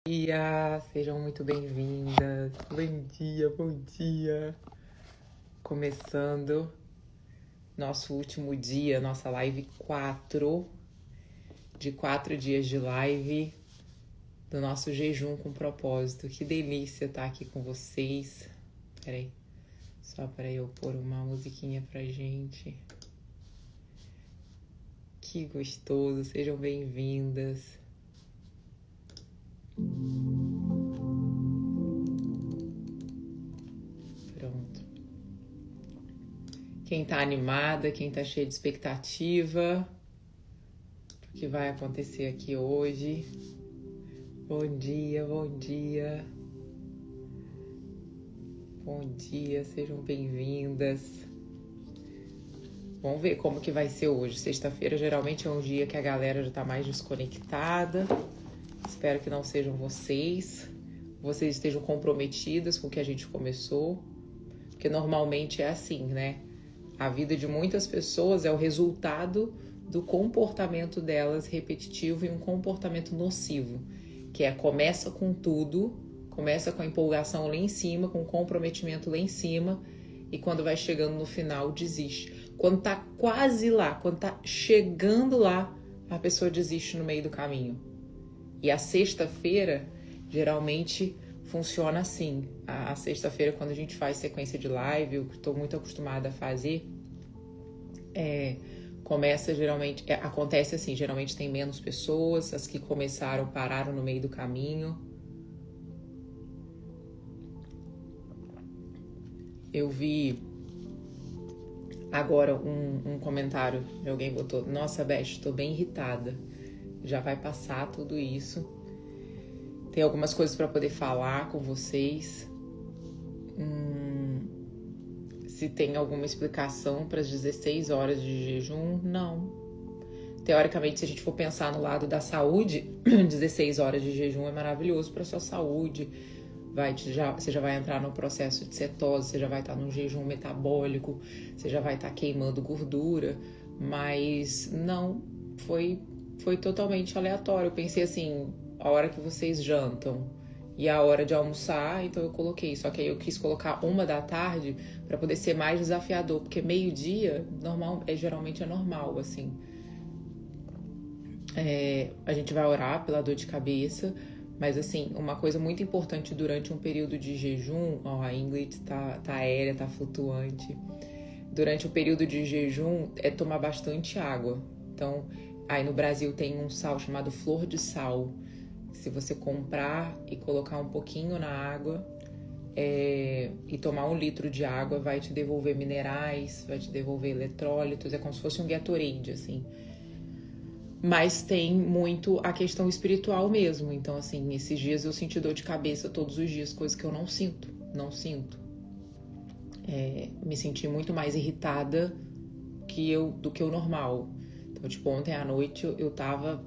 Dia, sejam muito bem-vindas. Bom dia, bom dia. Começando nosso último dia, nossa live 4, de 4 dias de live do nosso jejum com propósito. Que delícia estar aqui com vocês. Peraí, só para eu pôr uma musiquinha pra gente. Que gostoso, sejam bem-vindas. Pronto. Quem tá animada, quem tá cheio de expectativa do que vai acontecer aqui hoje. Bom dia, bom dia. Bom dia, sejam bem-vindas. Vamos ver como que vai ser hoje. Sexta-feira geralmente é um dia que a galera já tá mais desconectada. Espero que não sejam vocês estejam comprometidas com o que a gente começou, porque normalmente é assim, né? A vida de muitas pessoas é o resultado do comportamento delas repetitivo e um comportamento nocivo, que é começa com tudo, começa com a empolgação lá em cima, com o comprometimento lá em cima, e quando vai chegando no final, desiste. Quando tá quase lá, quando tá chegando lá, a pessoa desiste no meio do caminho. E a sexta-feira, geralmente, funciona assim. A sexta-feira, quando a gente faz sequência de live, eu estou muito acostumada a fazer, acontece assim, geralmente tem menos pessoas, as que começaram pararam no meio do caminho. Eu vi agora um comentário de alguém botou: nossa, Beth, estou bem irritada. Já vai passar tudo isso. Tem algumas coisas para poder falar com vocês. Se tem alguma explicação para as 16 horas de jejum, não. Teoricamente, se a gente for pensar no lado da saúde, 16 horas de jejum é maravilhoso para sua saúde. Você já vai entrar no processo de cetose, você já vai estar num jejum metabólico, você já vai estar queimando gordura, mas não, foi totalmente aleatório. Eu pensei assim, a hora que vocês jantam e a hora de almoçar, então eu coloquei. Só que aí eu quis colocar 1h para poder ser mais desafiador, porque meio-dia geralmente é normal, assim. A gente vai orar pela dor de cabeça, mas assim, uma coisa muito importante durante um período de jejum, a Ingrid tá aérea, tá flutuante. Durante o período de jejum é tomar bastante água. Então, aí no Brasil tem um sal chamado flor de sal. Se você comprar e colocar um pouquinho na água e tomar 1 litro de água, vai te devolver minerais, vai te devolver eletrólitos, é como se fosse um Gatorade, assim. Mas tem muito a questão espiritual mesmo. Então, assim, esses dias eu senti dor de cabeça todos os dias, coisa que eu não sinto. Me senti muito mais irritada do que o normal. Então, tipo, ontem à noite eu tava,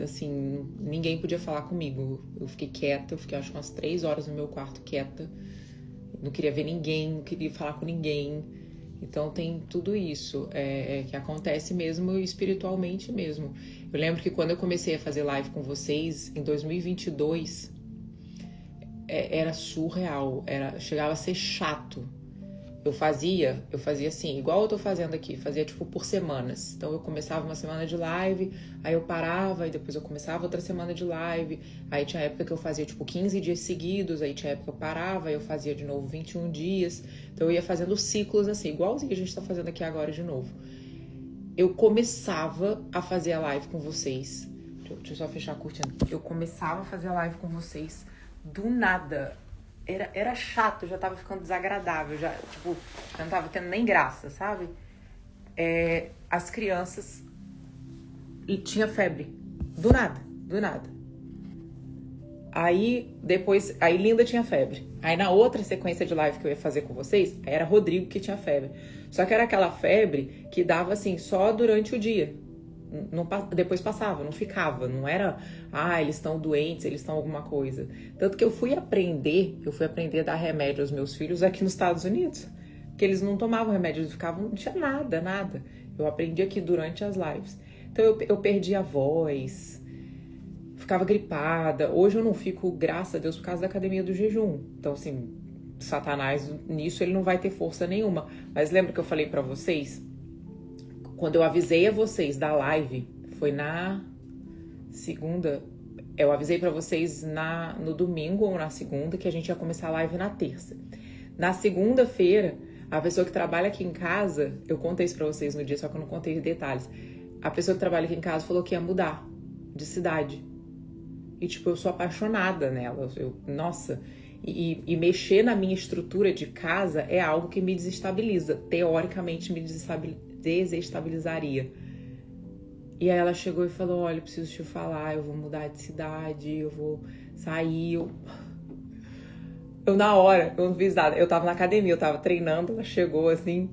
assim, ninguém podia falar comigo. Eu fiquei quieta, eu fiquei acho umas 3 horas no meu quarto quieta. Não queria ver ninguém, não queria falar com ninguém. Então tem tudo isso que acontece mesmo espiritualmente mesmo. Eu lembro que quando eu comecei a fazer live com vocês, em 2022, era surreal, chegava a ser chato. Eu fazia assim, igual eu tô fazendo aqui, fazia tipo por semanas. Então eu começava uma semana de live, aí eu parava, e depois eu começava outra semana de live. Aí tinha época que eu fazia tipo 15 dias seguidos, aí tinha época que eu parava, aí eu fazia de novo 21 dias. Então eu ia fazendo ciclos assim, igualzinho que a gente tá fazendo aqui agora de novo. Eu começava a fazer a live com vocês. Deixa eu só fechar a cortina. Eu começava a fazer a live com vocês do nada. Era chato, já tava ficando desagradável, já não tava tendo nem graça, sabe? As crianças tinha febre, do nada. Aí Linda tinha febre. Aí na outra sequência de live que eu ia fazer com vocês, aí era Rodrigo que tinha febre. Só que era aquela febre que dava assim, só durante o dia. Depois passava, não ficava, não era, eles estão doentes, eles estão alguma coisa. Tanto que eu fui aprender a dar remédio aos meus filhos aqui nos Estados Unidos, porque eles não tomavam remédio, eles ficavam, não tinha nada. Eu aprendi aqui durante as lives. Então eu perdi a voz, ficava gripada. Hoje eu não fico, graças a Deus, por causa da academia do jejum. Então, assim, Satanás, nisso ele não vai ter força nenhuma. Mas lembra que eu falei pra vocês? Quando eu avisei a vocês da live, foi na segunda. Eu avisei pra vocês no domingo ou na segunda que a gente ia começar a live na terça. Na segunda-feira, a pessoa que trabalha aqui em casa, eu contei isso pra vocês no dia, só que eu não contei detalhes. A pessoa que trabalha aqui em casa falou que ia mudar de cidade. E, tipo, eu sou apaixonada nela. Nossa, e mexer na minha estrutura de casa é algo que me desestabiliza. Teoricamente, me desestabilizaria. E aí ela chegou e falou, olha, eu preciso te falar, eu vou mudar de cidade, eu vou sair. Eu na hora, eu não fiz nada. Eu tava na academia, eu tava treinando, ela chegou assim.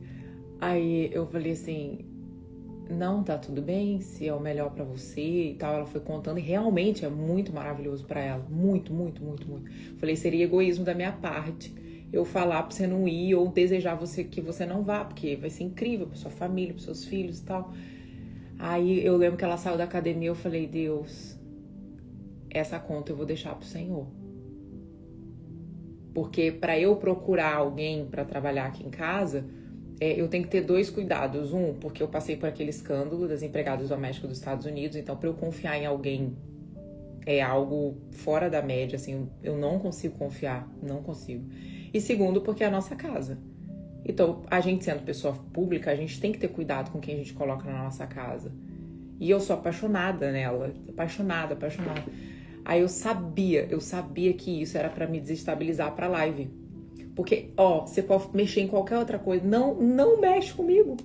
Aí eu falei assim, não, tá tudo bem, se é o melhor pra você e tal. Ela foi contando e realmente é muito maravilhoso pra ela. Muito, muito, muito, muito. Falei, seria egoísmo da minha parte eu falar pra você não ir ou desejar que você não vá, porque vai ser incrível pra sua família, pros seus filhos e tal. Aí eu lembro que ela saiu da academia, eu falei, Deus, essa conta eu vou deixar pro Senhor. Porque pra eu procurar alguém pra trabalhar aqui em casa, eu tenho que ter dois cuidados. Um, porque eu passei por aquele escândalo das empregadas domésticas dos Estados Unidos, então pra eu confiar em alguém é algo fora da média, assim, eu não consigo confiar, não consigo. E segundo, porque é a nossa casa. Então, a gente sendo pessoa pública, a gente tem que ter cuidado com quem a gente coloca na nossa casa. E eu sou apaixonada nela, apaixonada. Aí eu sabia que isso era pra me desestabilizar pra live. Porque, você pode mexer em qualquer outra coisa, não mexe comigo.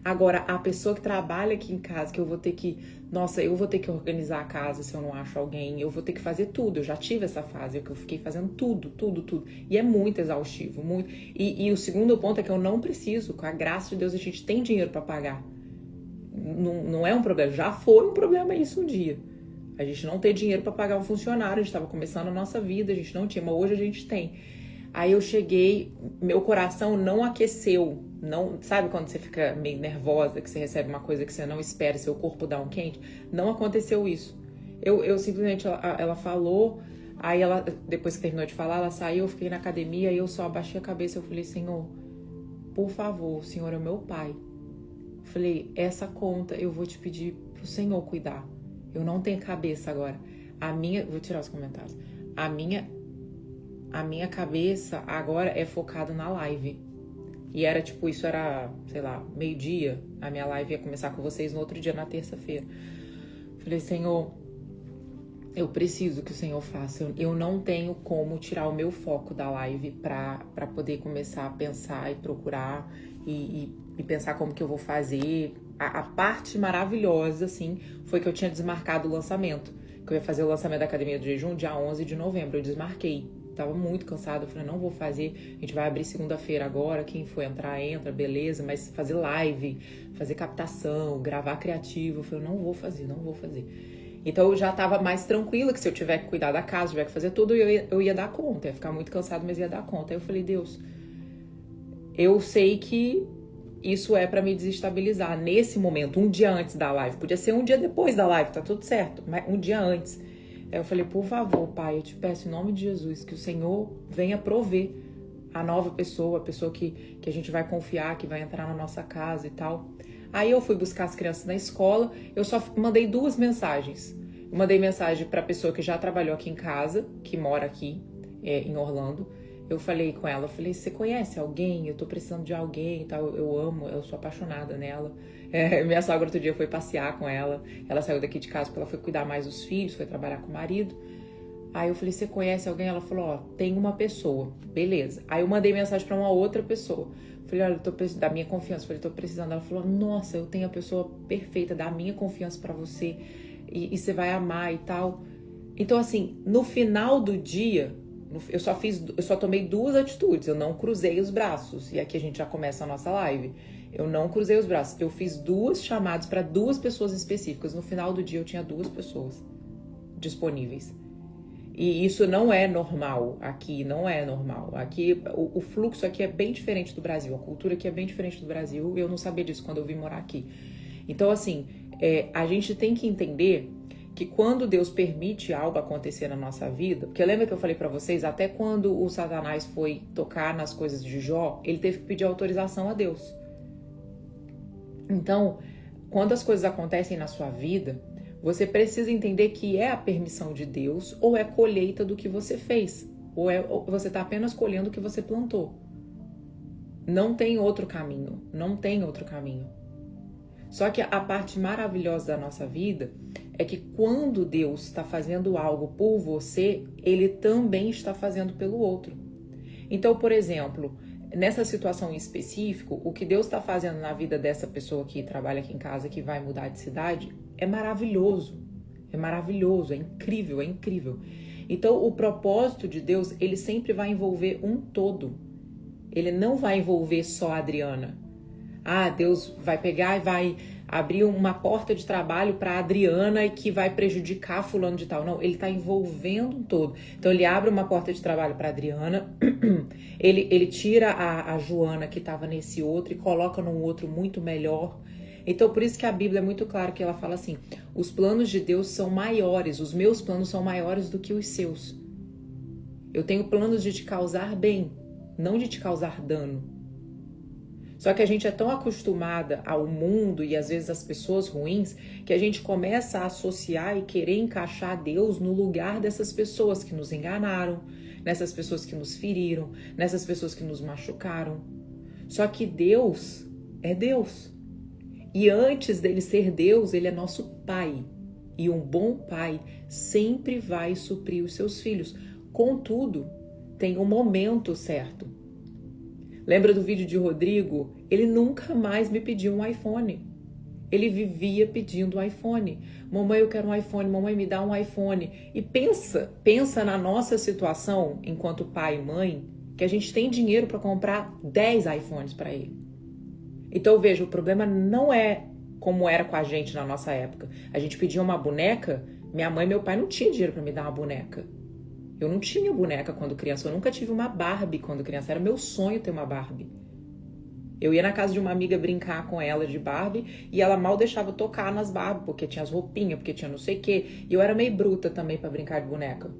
Agora, a pessoa que trabalha aqui em casa, que eu vou ter que organizar a casa se eu não acho alguém, eu vou ter que fazer tudo. Eu já tive essa fase, que eu fiquei fazendo tudo. E é muito exaustivo, muito. E o segundo ponto é que eu não preciso, com a graça de Deus, a gente tem dinheiro pra pagar. Não é um problema, já foi um problema isso um dia. A gente não ter dinheiro pra pagar um funcionário, a gente tava começando a nossa vida, a gente não tinha, mas hoje a gente tem. Aí eu cheguei, meu coração não aqueceu, não, sabe quando você fica meio nervosa, que você recebe uma coisa que você não espera, seu corpo dá um quente? Não aconteceu isso. Eu simplesmente, ela falou, aí ela, depois que terminou de falar, ela saiu, eu fiquei na academia, aí eu só abaixei a cabeça, eu falei, Senhor, por favor, o Senhor é meu Pai. Eu falei, essa conta eu vou te pedir pro Senhor cuidar. Eu não tenho cabeça agora. Vou tirar os comentários. A minha cabeça agora é focada na live. E era tipo, isso era, sei lá, meio-dia. A minha live ia começar com vocês no outro dia, na terça-feira. Falei, Senhor, eu preciso que o Senhor faça. Eu não tenho como tirar o meu foco da live pra poder começar a pensar e procurar e pensar como que eu vou fazer. A parte maravilhosa, assim, foi que eu tinha desmarcado o lançamento. Que eu ia fazer o lançamento da Academia do Jejum dia 11 de novembro. Eu desmarquei. Tava muito cansada, eu falei, não vou fazer, a gente vai abrir segunda-feira agora, quem for entrar, entra, beleza, mas fazer live, fazer captação, gravar criativo, eu falei, não vou fazer. Então eu já tava mais tranquila que se eu tiver que cuidar da casa, tiver que fazer tudo, eu ia dar conta, ia ficar muito cansada, mas ia dar conta. Aí eu falei, Deus, eu sei que isso é pra me desestabilizar nesse momento, um dia antes da live, podia ser um dia depois da live, tá tudo certo, mas um dia antes. Aí eu falei, por favor, Pai, eu te peço em nome de Jesus que o Senhor venha prover a nova pessoa, a pessoa que a gente vai confiar, que vai entrar na nossa casa e tal. Aí eu fui buscar as crianças na escola, eu só mandei 2 mensagens. Eu mandei mensagem para a pessoa que já trabalhou aqui em casa, que mora aqui em Orlando. Eu falei com ela, você conhece alguém? Eu tô precisando de alguém e tal, eu amo, eu sou apaixonada nela. Minha sogra outro dia foi passear com ela, ela saiu daqui de casa porque ela foi cuidar mais dos filhos, foi trabalhar com o marido. Aí eu falei, você conhece alguém? Ela falou, tem uma pessoa, beleza. Aí eu mandei mensagem para uma outra pessoa. Falei, olha, eu tô precisando da minha confiança. Falei, tô precisando. Ela falou, nossa, eu tenho a pessoa perfeita, da minha confiança para você e você vai amar e tal. Então, assim, no final do dia, eu só tomei 2 atitudes. Eu não cruzei os braços. E aqui a gente já começa a nossa live. Eu não cruzei os braços. Eu fiz 2 chamadas para 2 pessoas específicas. No final do dia eu tinha 2 pessoas disponíveis. E isso não é normal aqui, não é normal. Aqui, o fluxo aqui é bem diferente do Brasil. A cultura aqui é bem diferente do Brasil. Eu não sabia disso quando eu vim morar aqui. Então, assim, a gente tem que entender que quando Deus permite algo acontecer na nossa vida, porque lembra que eu falei para vocês, até quando o Satanás foi tocar nas coisas de Jó, ele teve que pedir autorização a Deus. Então, quando as coisas acontecem na sua vida, você precisa entender que é a permissão de Deus ou é colheita do que você fez, ou você está apenas colhendo o que você plantou. Não tem outro caminho, não tem outro caminho. Só que a parte maravilhosa da nossa vida é que quando Deus está fazendo algo por você, Ele também está fazendo pelo outro. Então, por exemplo, nessa situação em específico, o que Deus está fazendo na vida dessa pessoa que trabalha aqui em casa, que vai mudar de cidade, é maravilhoso. É maravilhoso, é incrível, é incrível. Então, o propósito de Deus, ele sempre vai envolver um todo. Ele não vai envolver só a Adriana. Ah, Deus vai pegar e vai abrir uma porta de trabalho para a Adriana e que vai prejudicar fulano de tal. Não, ele está envolvendo um todo. Então, ele abre uma porta de trabalho para a Adriana, ele tira a Joana que estava nesse outro e coloca num outro muito melhor. Então, por isso que a Bíblia é muito clara que ela fala assim, os planos de Deus são maiores, os meus planos são maiores do que os seus. Eu tenho planos de te causar bem, não de te causar dano. Só que a gente é tão acostumada ao mundo e às vezes às pessoas ruins que a gente começa a associar e querer encaixar Deus no lugar dessas pessoas que nos enganaram, nessas pessoas que nos feriram, nessas pessoas que nos machucaram. Só que Deus é Deus. E antes dele ser Deus, ele é nosso Pai. E um bom pai sempre vai suprir os seus filhos. Contudo, tem um momento certo. Lembra do vídeo de Rodrigo? Ele nunca mais me pediu um iPhone. Ele vivia pedindo um iPhone. Mamãe, eu quero um iPhone. Mamãe, me dá um iPhone. E pensa na nossa situação, enquanto pai e mãe, que a gente tem dinheiro para comprar 10 iPhones para ele. Então, veja, o problema não é como era com a gente na nossa época. A gente pedia uma boneca, minha mãe e meu pai não tinham dinheiro para me dar uma boneca. Eu não tinha boneca quando criança, eu nunca tive uma Barbie quando criança, era meu sonho ter uma Barbie. Eu ia na casa de uma amiga brincar com ela de Barbie e ela mal deixava eu tocar nas Barbie, porque tinha as roupinhas, porque tinha não sei o quê. E eu era meio bruta também pra brincar de boneca.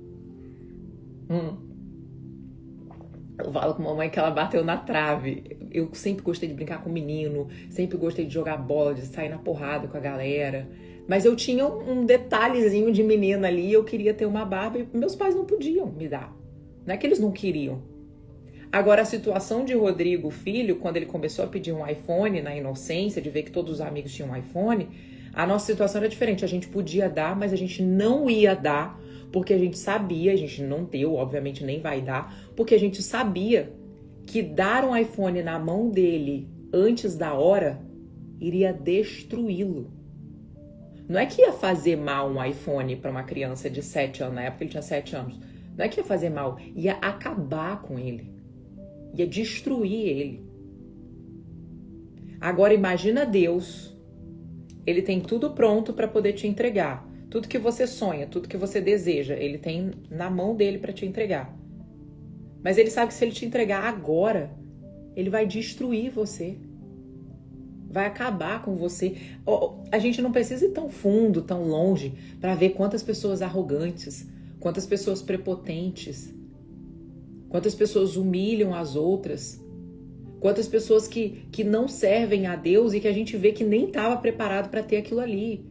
Eu falo com a mamãe que ela bateu na trave. Eu sempre gostei de brincar com menino, sempre gostei de jogar bola, de sair na porrada com a galera. Mas eu tinha um detalhezinho de menina ali, eu queria ter uma Barbie, meus pais não podiam me dar. Não é que eles não queriam. Agora, a situação de Rodrigo, filho, quando ele começou a pedir um iPhone, na inocência, de ver que todos os amigos tinham um iPhone, a nossa situação era diferente. A gente podia dar, mas a gente não ia dar, porque a gente sabia, a gente não deu, obviamente nem vai dar, porque a gente sabia que dar um iPhone na mão dele antes da hora iria destruí-lo. Não é que ia fazer mal um iPhone para uma criança de 7 anos, na época ele tinha 7 anos. Não é que ia fazer mal, ia acabar com ele. Ia destruir ele. Agora imagina Deus, ele tem tudo pronto para poder te entregar. Tudo que você sonha, tudo que você deseja, ele tem na mão dele para te entregar. Mas ele sabe que se ele te entregar agora, ele vai destruir você. Vai acabar com você. A gente não precisa ir tão fundo, tão longe, para ver quantas pessoas arrogantes, quantas pessoas prepotentes, quantas pessoas humilham as outras, quantas pessoas que não servem a Deus e que a gente vê que nem estava preparado para ter aquilo ali.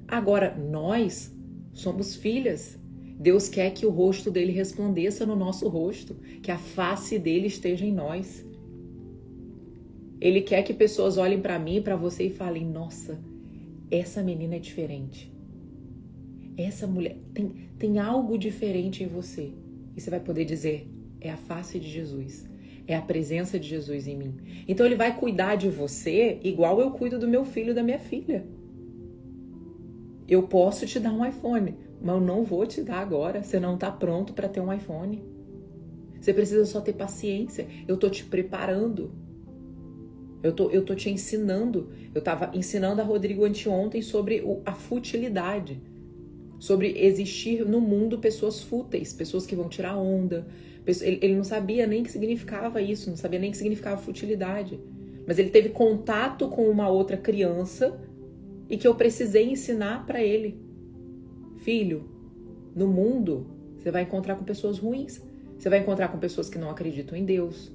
Agora, nós somos filhas. Deus quer que o rosto dele resplandeça no nosso rosto, que a face dele esteja em nós. Ele quer que pessoas olhem para mim e para você e falem, nossa, essa menina é diferente. Essa mulher tem algo diferente em você. E você vai poder dizer, é a face de Jesus. É a presença de Jesus em mim. Então ele vai cuidar de você igual eu cuido do meu filho e da minha filha. Eu posso te dar um iPhone, mas eu não vou te dar agora. Você não está pronto para ter um iPhone. Você precisa só ter paciência. Eu tô te preparando. Eu tô te ensinando. Eu estava ensinando a Rodrigo anteontem sobre a futilidade. Sobre existir no mundo pessoas fúteis, pessoas que vão tirar onda. Ele não sabia nem o que significava isso, não sabia nem o que significava futilidade. Mas ele teve contato com uma outra criança e que eu precisei ensinar para ele. Filho, no mundo você vai encontrar com pessoas ruins. Você vai encontrar com pessoas que não acreditam em Deus.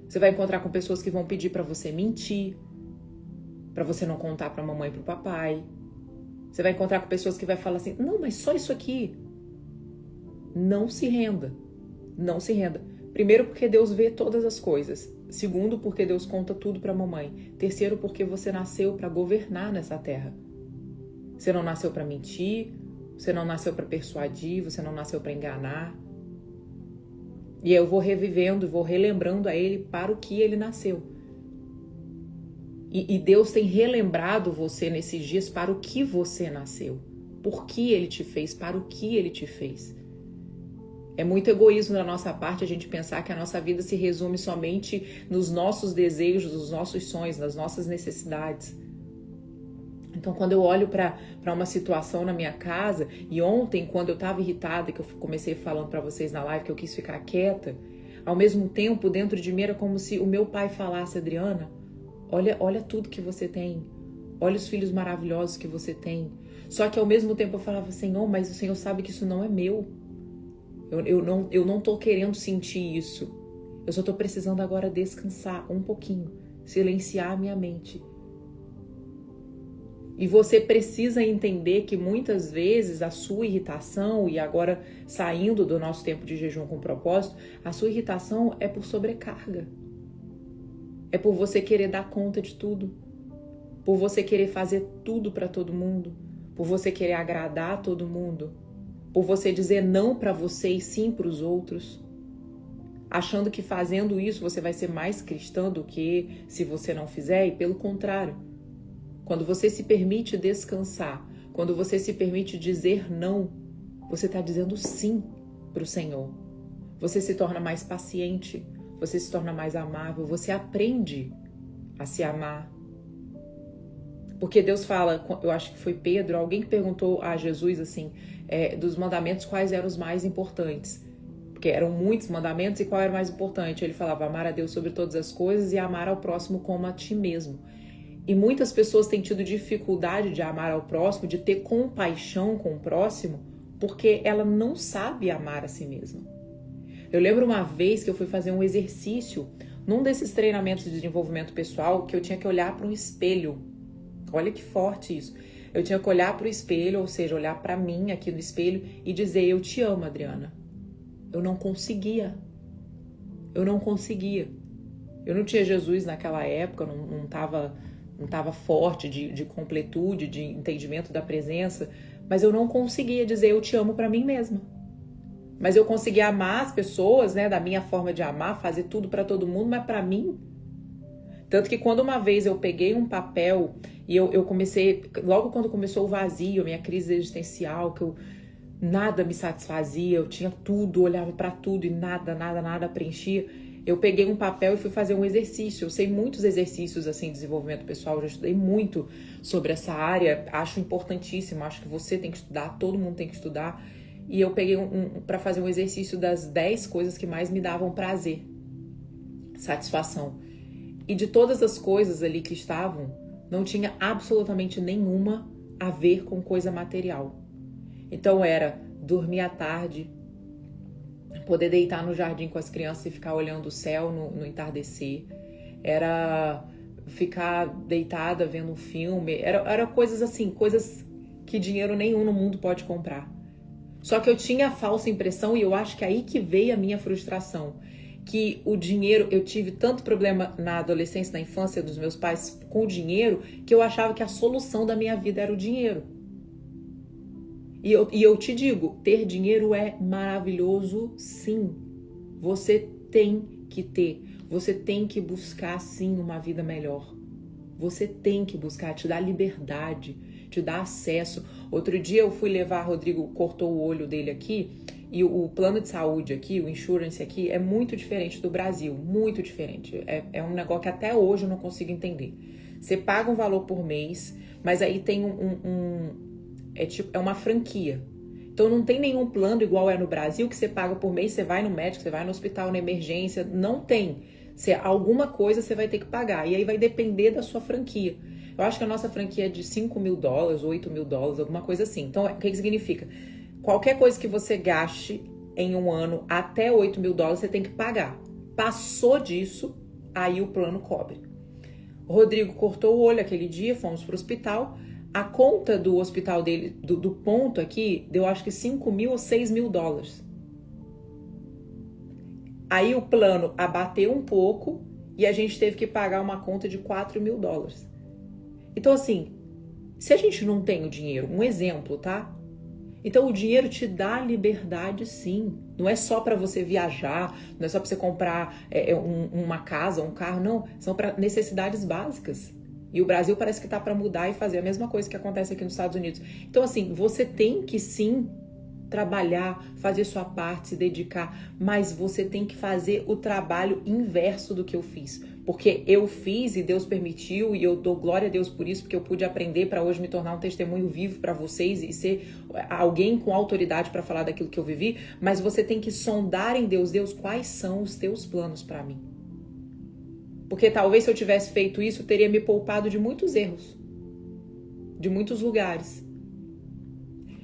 Você vai encontrar com pessoas que vão pedir para você mentir, para você não contar para a mamãe e para o papai. Você vai encontrar com pessoas que vai falar assim, não, mas só isso aqui. Não se renda. Não se renda. Primeiro, porque Deus vê todas as coisas. Segundo, porque Deus conta tudo para a mamãe. Terceiro, porque você nasceu para governar nessa terra. Você não nasceu para mentir, você não nasceu para persuadir, você não nasceu para enganar. E eu vou revivendo, vou relembrando a ele para o que ele nasceu. E Deus tem relembrado você nesses dias para o que você nasceu. Por que ele te fez, para o que ele te fez. É muito egoísmo da nossa parte a gente pensar que a nossa vida se resume somente nos nossos desejos, nos nossos sonhos, nas nossas necessidades. Então, quando eu olho para uma situação na minha casa, e ontem, quando eu estava irritada, que eu comecei falando para vocês na live que eu quis ficar quieta, ao mesmo tempo, dentro de mim era como se o meu pai falasse, Adriana, olha tudo que você tem, olha os filhos maravilhosos que você tem. Só que ao mesmo tempo eu falava, Senhor, mas o Senhor sabe que isso não é meu. Eu não tô querendo sentir isso. Eu só tô precisando agora descansar um pouquinho, silenciar a minha mente. E você precisa entender que muitas vezes a sua irritação, e agora saindo do nosso tempo de jejum com propósito, a sua irritação é por sobrecarga. É por você querer dar conta de tudo. Por você querer fazer tudo para todo mundo. Por você querer agradar todo mundo. Por você dizer não para você e sim para os outros. Achando que fazendo isso você vai ser mais cristã do que se você não fizer, e pelo contrário. Quando você se permite descansar, quando você se permite dizer não, você está dizendo sim para o Senhor. Você se torna mais paciente, você se torna mais amável, você aprende a se amar. Porque Deus fala, eu acho que foi Pedro, alguém que perguntou a Jesus assim, dos mandamentos quais eram os mais importantes. Porque eram muitos mandamentos e qual era o mais importante? Ele falava amar a Deus sobre todas as coisas e amar ao próximo como a ti mesmo. E muitas pessoas têm tido dificuldade de amar ao próximo, de ter compaixão com o próximo, porque ela não sabe amar a si mesma. Eu lembro uma vez que eu fui fazer um exercício num desses treinamentos de desenvolvimento pessoal que eu tinha que olhar para um espelho. Olha que forte isso. Eu tinha que olhar para o espelho, ou seja, olhar para mim aqui no espelho e dizer, eu te amo, Adriana. Eu não conseguia. Eu não conseguia. Eu não tinha Jesus naquela época, não estava forte de completude, de entendimento da presença, mas eu não conseguia dizer eu te amo para mim mesma. Mas eu conseguia amar as pessoas, né, da minha forma de amar, fazer tudo para todo mundo, mas para mim. Tanto que quando uma vez eu peguei um papel e eu comecei, logo quando começou o vazio, minha crise existencial, que nada me satisfazia, eu tinha tudo, olhava para tudo e nada preenchia. Eu peguei um papel e fui fazer um exercício. Eu sei muitos exercícios assim de desenvolvimento pessoal, eu já estudei muito sobre essa área, acho importantíssimo, acho que você tem que estudar, todo mundo tem que estudar. E eu peguei para fazer um exercício das 10 coisas que mais me davam prazer, satisfação. E de todas as coisas ali que estavam, não tinha absolutamente nenhuma a ver com coisa material. Então era dormir à tarde, poder deitar no jardim com as crianças e ficar olhando o céu no entardecer. Era ficar deitada vendo um filme. Era coisas assim, coisas que dinheiro nenhum no mundo pode comprar. Só que eu tinha a falsa impressão, e eu acho que é aí que veio a minha frustração, que o dinheiro, eu tive tanto problema na adolescência, na infância dos meus pais com o dinheiro, que eu achava que a solução da minha vida era o dinheiro. E eu te digo, ter dinheiro é maravilhoso, sim. Você tem que ter. Você tem que buscar, sim, uma vida melhor. Você tem que buscar, te dar liberdade, te dar acesso. Outro dia eu fui levar, Rodrigo cortou o olho dele aqui, e o plano de saúde aqui, o insurance aqui, é muito diferente do Brasil, muito diferente. É um negócio que até hoje eu não consigo entender. Você paga um valor por mês, mas aí tem é uma franquia. Então não tem nenhum plano igual é no Brasil, que você paga por mês, você vai no médico, você vai no hospital, na emergência, não tem. Alguma coisa você vai ter que pagar, e aí vai depender da sua franquia. Eu acho que a nossa franquia é de $5.000, $8.000, alguma coisa assim. Então, o que significa? Qualquer coisa que você gaste em um ano até $8.000, você tem que pagar. Passou disso, aí o plano cobre. O Rodrigo cortou o olho aquele dia, fomos pro hospital. A conta do hospital dele, do ponto aqui, deu acho que $5.000 ou $6.000. Aí o plano abateu um pouco e a gente teve que pagar uma conta de $4.000. Então, assim, se a gente não tem o dinheiro, um exemplo, tá? Então, o dinheiro te dá liberdade, sim. Não é só para você viajar, não é só para você comprar uma casa, um carro, não. São para necessidades básicas. E o Brasil parece que tá para mudar e fazer a mesma coisa que acontece aqui nos Estados Unidos. Então, assim, você tem que, sim, trabalhar, fazer sua parte, se dedicar, mas você tem que fazer o trabalho inverso do que eu fiz. Porque eu fiz e Deus permitiu, e eu dou glória a Deus por isso, porque eu pude aprender para hoje me tornar um testemunho vivo para vocês e ser alguém com autoridade para falar daquilo que eu vivi. Mas você tem que sondar em Deus, quais são os teus planos para mim? Porque talvez se eu tivesse feito isso, eu teria me poupado de muitos erros, de muitos lugares.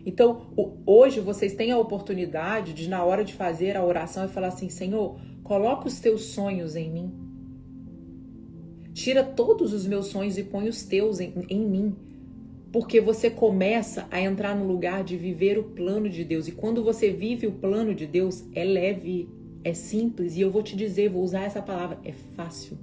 Então, hoje vocês têm a oportunidade de, na hora de fazer a oração, e falar assim: Senhor, coloca os teus sonhos em mim. Tira todos os meus sonhos e põe os teus em mim. Porque você começa a entrar no lugar de viver o plano de Deus. E quando você vive o plano de Deus, é leve, é simples. E eu vou te dizer, vou usar essa palavra, é fácil.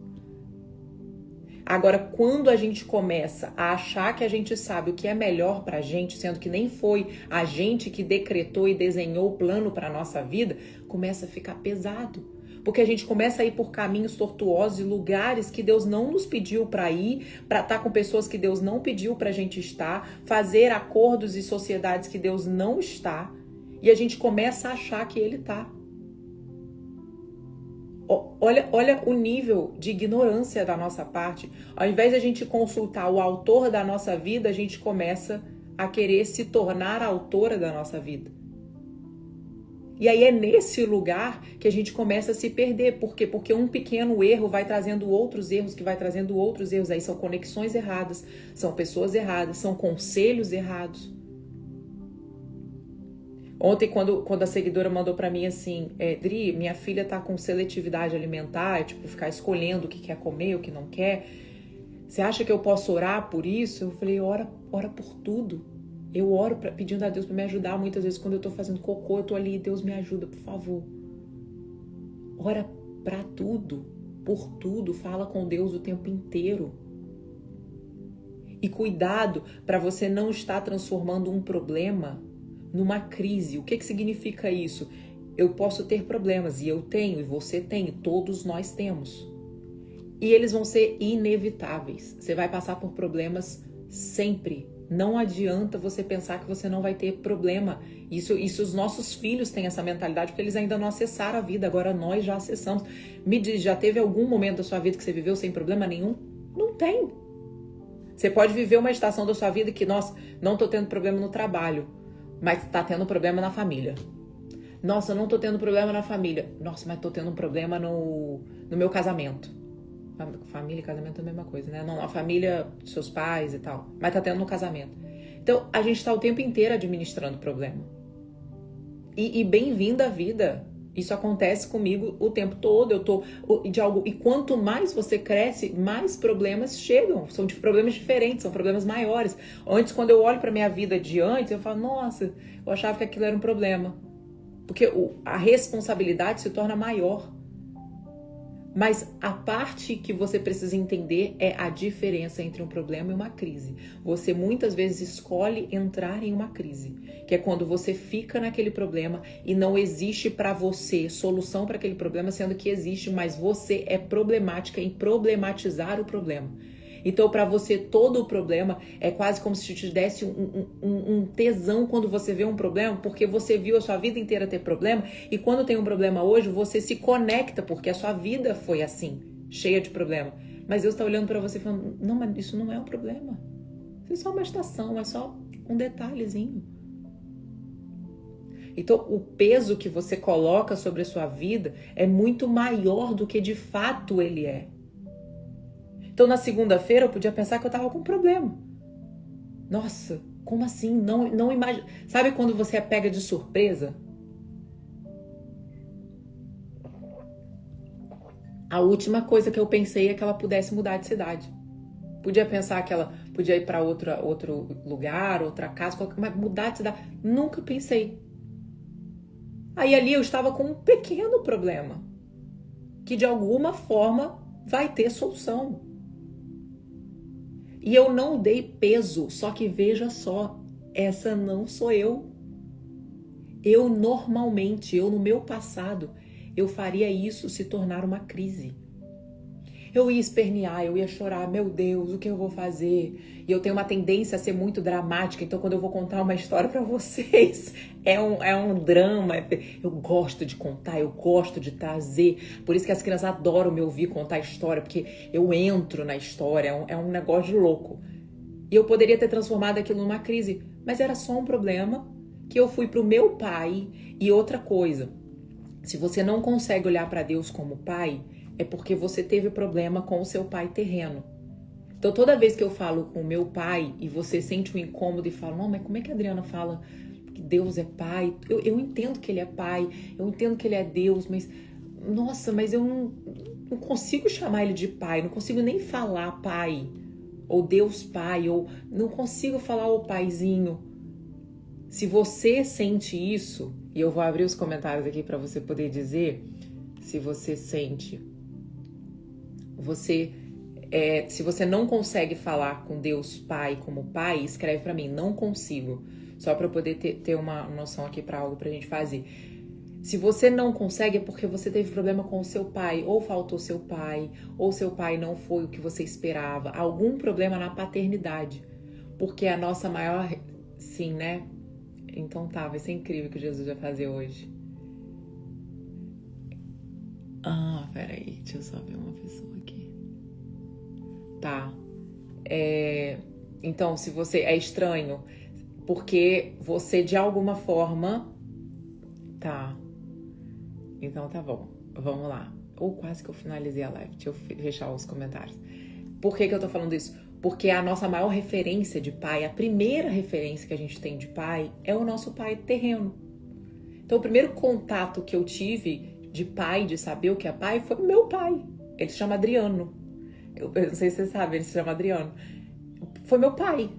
Agora, quando a gente começa a achar que a gente sabe o que é melhor pra gente, sendo que nem foi a gente que decretou e desenhou o plano pra nossa vida, começa a ficar pesado. Porque a gente começa a ir por caminhos tortuosos e lugares que Deus não nos pediu pra ir, pra estar com pessoas que Deus não pediu pra gente estar, fazer acordos e sociedades que Deus não está, e a gente começa a achar que Ele tá. Olha o nível de ignorância da nossa parte. Ao invés de a gente consultar o autor da nossa vida, a gente começa a querer se tornar a autora da nossa vida. E aí é nesse lugar que a gente começa a se perder. Por quê? Porque um pequeno erro vai trazendo outros erros, que vai trazendo outros erros. Aí são conexões erradas, são pessoas erradas, são conselhos errados. Ontem, quando a seguidora mandou pra mim assim, Dri, minha filha tá com seletividade alimentar, tipo, ficar escolhendo o que quer comer, o que não quer. Você acha que eu posso orar por isso? Eu falei, ora por tudo. Eu oro pedindo a Deus pra me ajudar. Muitas vezes quando eu tô fazendo cocô, eu tô ali, Deus me ajuda, por favor. Ora pra tudo, por tudo, fala com Deus o tempo inteiro. E cuidado para você não estar transformando um problema numa crise. O que significa isso? Eu posso ter problemas, e eu tenho, e você tem, e todos nós temos. E eles vão ser inevitáveis. Você vai passar por problemas sempre. Não adianta você pensar que você não vai ter problema. Isso os nossos filhos têm essa mentalidade, porque eles ainda não acessaram a vida. Agora nós já acessamos. Me diz, já teve algum momento da sua vida que você viveu sem problema nenhum? Não tem. Você pode viver uma estação da sua vida que, nossa, não tô tendo problema no trabalho, mas tá tendo problema na família. Nossa, eu não tô tendo problema na família. Nossa, mas tô tendo um problema no meu casamento. Família e casamento é a mesma coisa, né? Não, a família dos seus pais e tal. Mas tá tendo no casamento. Então, a gente tá o tempo inteiro administrando problema. E bem-vindo à vida. Isso acontece comigo o tempo todo. Eu tô de algo. E quanto mais você cresce, mais problemas chegam. São problemas diferentes, são problemas maiores. Antes, quando eu olho pra minha vida de antes, eu falo, nossa, eu achava que aquilo era um problema. Porque a responsabilidade se torna maior. Mas a parte que você precisa entender é a diferença entre um problema e uma crise. Você muitas vezes escolhe entrar em uma crise, que é quando você fica naquele problema e não existe para você solução para aquele problema, sendo que existe, mas você é problemática em problematizar o problema. Então, para você, todo o problema é quase como se te desse um tesão quando você vê um problema, porque você viu a sua vida inteira ter problema, e quando tem um problema hoje, você se conecta, porque a sua vida foi assim, cheia de problema. Mas Deus está olhando para você e falando, não, mas isso não é um problema. Isso é só uma estação, é só um detalhezinho. Então, o peso que você coloca sobre a sua vida é muito maior do que de fato ele é. Então, na segunda-feira, eu podia pensar que eu tava com um problema. Nossa, como assim? Não imagina. Sabe quando você é pega de surpresa? A última coisa que eu pensei é que ela pudesse mudar de cidade. Podia pensar que ela podia ir para outro lugar, outra casa, mas mudar de cidade. Nunca pensei. Aí ali eu estava com um pequeno problema, que de alguma forma vai ter solução. E eu não dei peso, só que veja só, essa não sou eu. Eu normalmente, no meu passado, eu faria isso se tornar uma crise. Eu ia espernear, eu ia chorar, meu Deus, o que eu vou fazer? E eu tenho uma tendência a ser muito dramática, então quando eu vou contar uma história pra vocês, é um drama. Eu gosto de contar, eu gosto de trazer. Por isso que as crianças adoram me ouvir contar história, porque eu entro na história, é um negócio de louco. E eu poderia ter transformado aquilo numa crise, mas era só um problema que eu fui pro meu pai. E outra coisa, se você não consegue olhar pra Deus como pai, é porque você teve problema com o seu pai terreno. Então, toda vez que eu falo com o meu pai e você sente um incômodo e fala, não, mas como é que a Adriana fala que Deus é pai? Eu entendo que ele é pai, eu entendo que ele é Deus, mas, nossa, mas eu não consigo chamar ele de pai, não consigo nem falar pai, ou Deus pai, ou não consigo falar o paizinho. Se você sente isso, e eu vou abrir os comentários aqui para você poder dizer se você sente... se você não consegue falar com Deus Pai como Pai, escreve pra mim, não consigo. Só pra eu poder ter uma noção aqui pra algo pra gente fazer. Se você não consegue é porque você teve problema com o seu pai, ou faltou seu pai, ou seu pai não foi o que você esperava. Algum problema na paternidade. Porque a nossa maior... Sim, né? Então tá, vai ser incrível o que Jesus vai fazer hoje. Peraí, deixa eu só ver uma pessoa aqui. Tá. Então, se você é estranho, porque você de alguma forma... Tá. Então tá bom. Vamos lá. Ou quase que eu finalizei a live. Deixa eu fechar os comentários. Por que eu tô falando isso? Porque a nossa maior referência de pai, a primeira referência que a gente tem de pai, é o nosso pai terreno. Então, o primeiro contato que eu tive de pai, de saber o que é pai, foi o meu pai. Ele se chama Adriano. Eu não sei se você sabe, ele se chama Adriano. Foi meu pai.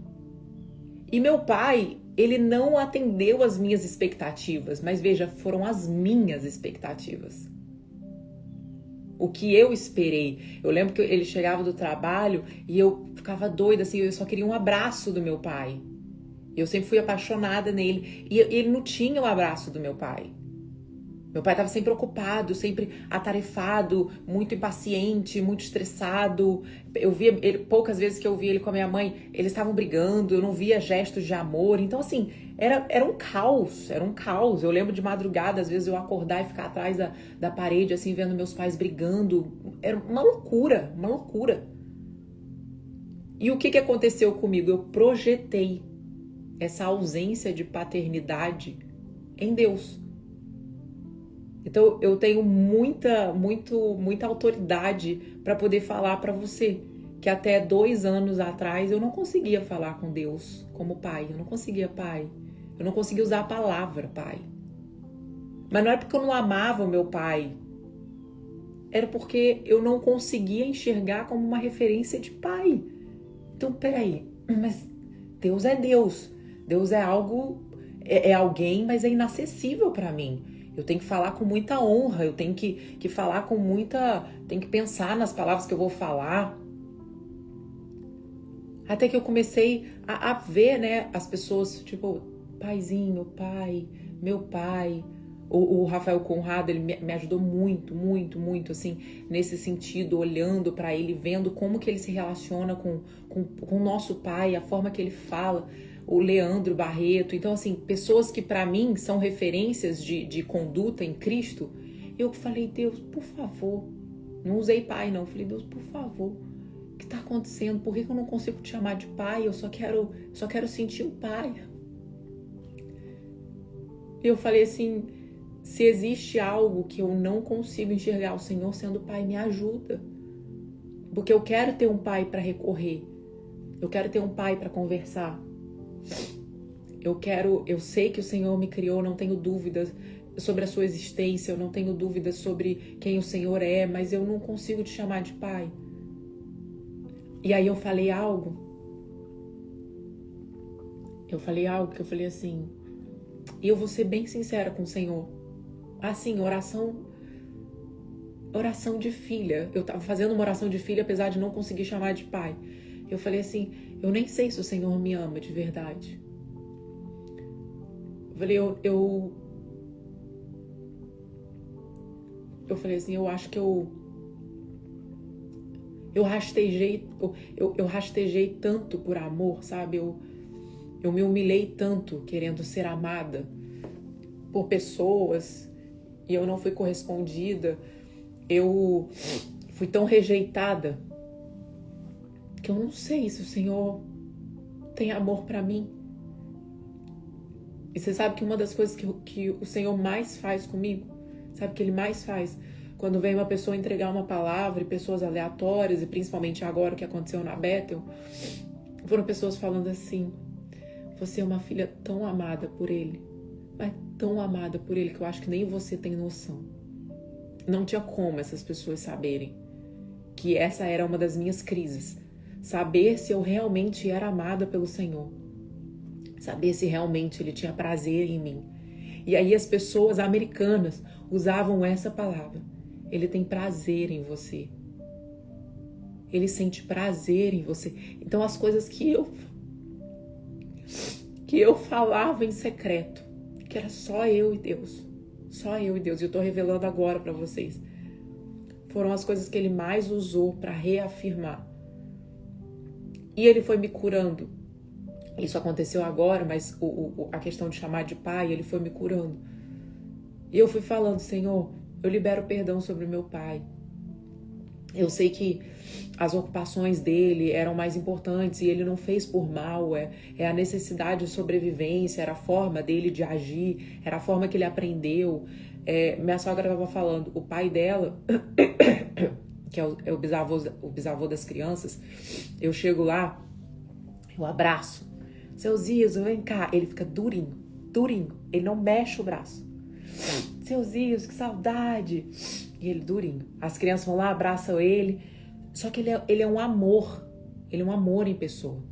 E meu pai, ele não atendeu as minhas expectativas, mas veja, foram as minhas expectativas. O que eu esperei. Eu lembro que ele chegava do trabalho e eu ficava doida, assim, eu só queria um abraço do meu pai. Eu sempre fui apaixonada nele. E ele não tinha o abraço do meu pai. Meu pai estava sempre ocupado, sempre atarefado, muito impaciente, muito estressado. Eu via ele, poucas vezes que eu via ele com a minha mãe, eles estavam brigando, eu não via gestos de amor. Então, assim, era um caos, era um caos. Eu lembro de madrugada, às vezes, eu acordar e ficar atrás da parede, assim, vendo meus pais brigando. Era uma loucura, uma loucura. E o que aconteceu comigo? Eu projetei essa ausência de paternidade em Deus. Então eu tenho muita autoridade para poder falar para você que até 2 anos atrás eu não conseguia falar com Deus como pai. Eu não conseguia pai. Eu não conseguia usar a palavra pai. Mas não é porque eu não amava o meu pai. Era porque eu não conseguia enxergar como uma referência de pai. Então, peraí, mas Deus é Deus. Deus é algo, é alguém, mas é inacessível para mim. Eu tenho que falar com muita honra, eu tenho que falar com muita... Tenho que pensar nas palavras que eu vou falar. Até que eu comecei a ver, né, as pessoas, tipo, paizinho, pai, meu pai. O Rafael Conrado, ele me ajudou muito, assim, nesse sentido, olhando para ele, vendo como que ele se relaciona com o nosso pai, a forma que ele fala. O Leandro Barreto, então assim, pessoas que para mim são referências de conduta em Cristo. Eu falei, Deus, por favor, não usei pai não, falei, Deus, por favor, o que está acontecendo? Por que eu não consigo te chamar de pai? Eu só quero sentir o pai. Eu falei assim, se existe algo que eu não consigo enxergar o Senhor sendo pai, me ajuda. Porque eu quero ter um pai para recorrer. Eu quero ter um pai para conversar. Eu sei que o Senhor me criou, não tenho dúvidas sobre a sua existência, eu não tenho dúvidas sobre quem o Senhor é, mas eu não consigo te chamar de pai. E aí eu falei algo que eu falei assim, e eu vou ser bem sincera com o Senhor. Assim, oração de filha. Eu tava fazendo uma oração de filha, apesar de não conseguir chamar de pai. Eu falei assim, eu nem sei se o Senhor me ama de verdade. Eu falei, eu falei assim, eu acho que eu rastejei tanto por amor, sabe? Eu me humilhei tanto querendo ser amada por pessoas e eu não fui correspondida. Eu fui tão rejeitada que eu não sei se o Senhor tem amor pra mim. E você sabe que uma das coisas que o Senhor mais faz comigo, sabe o que Ele mais faz? Quando vem uma pessoa entregar uma palavra, e pessoas aleatórias, e principalmente agora o que aconteceu na Bethel, foram pessoas falando assim, você é uma filha tão amada por Ele, mas tão amada por Ele que eu acho que nem você tem noção. Não tinha como essas pessoas saberem que essa era uma das minhas crises. Saber se eu realmente era amada pelo Senhor. Saber se realmente Ele tinha prazer em mim. E aí as pessoas americanas usavam essa palavra. Ele tem prazer em você. Ele sente prazer em você. Então as coisas que eu falava em secreto, que era só eu e Deus. Só eu e Deus. E eu tô revelando agora para vocês. Foram as coisas que Ele mais usou para reafirmar. E Ele foi me curando. Isso aconteceu agora, mas a questão de chamar de pai, Ele foi me curando. E eu fui falando, Senhor, eu libero perdão sobre o meu pai. Eu sei que as ocupações dele eram mais importantes e ele não fez por mal, é a necessidade de sobrevivência, era a forma dele de agir, era a forma que ele aprendeu. Minha sogra estava falando, o pai dela, que é o bisavô das crianças, eu chego lá, eu abraço, seu Zizo, vem cá, ele fica durinho, ele não mexe o braço. Seu Zizo, que saudade! E ele durinho. As crianças vão lá, abraçam ele. Só que ele é um amor. Ele é um amor em pessoa.